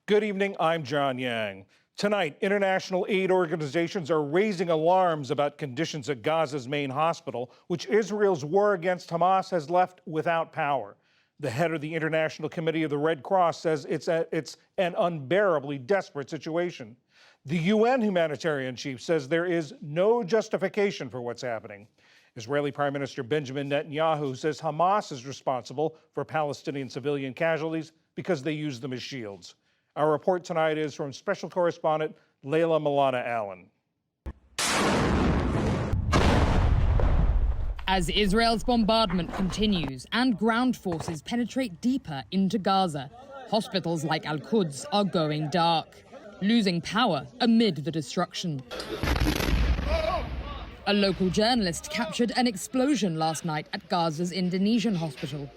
Good evening, I'm John Yang. Tonight, international aid organizations are raising alarms about conditions at Gaza's main hospital, which Israel's war against Hamas has left without power. The head of the International Committee of the Red Cross says it's an unbearably desperate situation. The UN humanitarian chief says there is no justification for what's happening. Israeli Prime Minister Benjamin Netanyahu says Hamas is responsible for Palestinian civilian casualties because they use them as shields. Our report tonight is from special correspondent Leila Milana Allen. As Israel's bombardment continues and ground forces penetrate deeper into Gaza, hospitals like Al-Quds are going dark, losing power amid the destruction. A local journalist captured an explosion last night at Gaza's Indonesian hospital.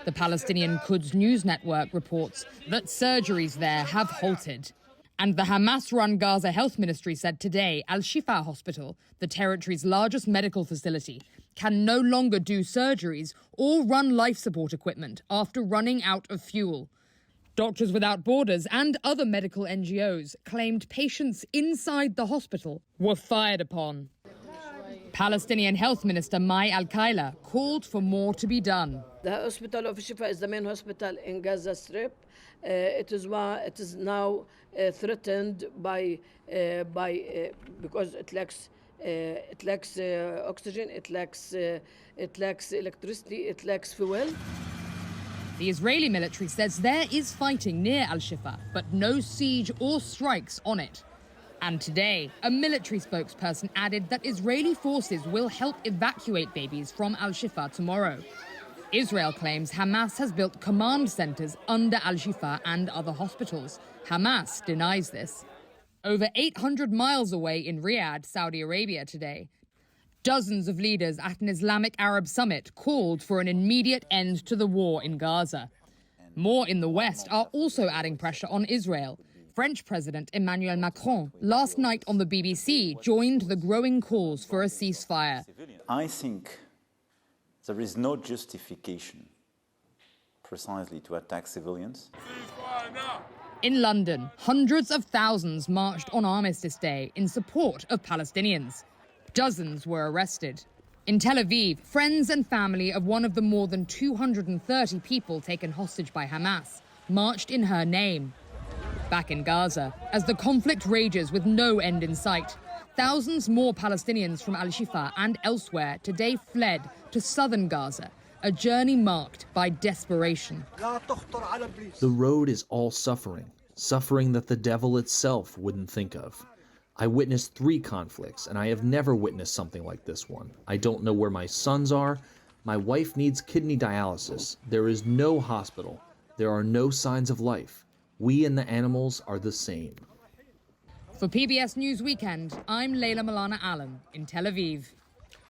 The Palestinian Quds News Network reports that surgeries there have halted. And the Hamas-run Gaza Health Ministry said today Al-Shifa Hospital, the territory's largest medical facility, can no longer do surgeries or run life support equipment after running out of fuel. Doctors Without Borders and other medical NGOs claimed patients inside the hospital were fired upon. Palestinian Health Minister Mai Al-Kaila called for more to be done. The hospital of Shifa is the main hospital in Gaza Strip. It is now threatened because it lacks oxygen, it lacks electricity, it lacks fuel. The Israeli military says there is fighting near Al-Shifa, but no siege or strikes on it. And today, a military spokesperson added that Israeli forces will help evacuate babies from Al-Shifa tomorrow. Israel claims Hamas has built command centers under Al-Shifa and other hospitals. Hamas denies this. Over 800 miles away in Riyadh, Saudi Arabia today, dozens of leaders at an Islamic Arab summit called for an immediate end to the war in Gaza. More in the West are also adding pressure on Israel. French President Emmanuel Macron, last night on the BBC, joined the growing calls for a ceasefire. I think there is no justification precisely to attack civilians. In London, hundreds of thousands marched on Armistice Day in support of Palestinians. Dozens were arrested. In Tel Aviv, friends and family of one of the more than 230 people taken hostage by Hamas marched in her name. Back in Gaza, as the conflict rages with no end in sight, thousands more Palestinians from Al-Shifa and elsewhere today fled to southern Gaza, a journey marked by desperation. The road is all suffering, suffering that the devil itself wouldn't think of. I witnessed 3 conflicts, and I have never witnessed something like this one. I don't know where my sons are. My wife needs kidney dialysis. There is no hospital. There are no signs of life. We and the animals are the same. For PBS News Weekend, I'm Leila Milana Allen in Tel Aviv.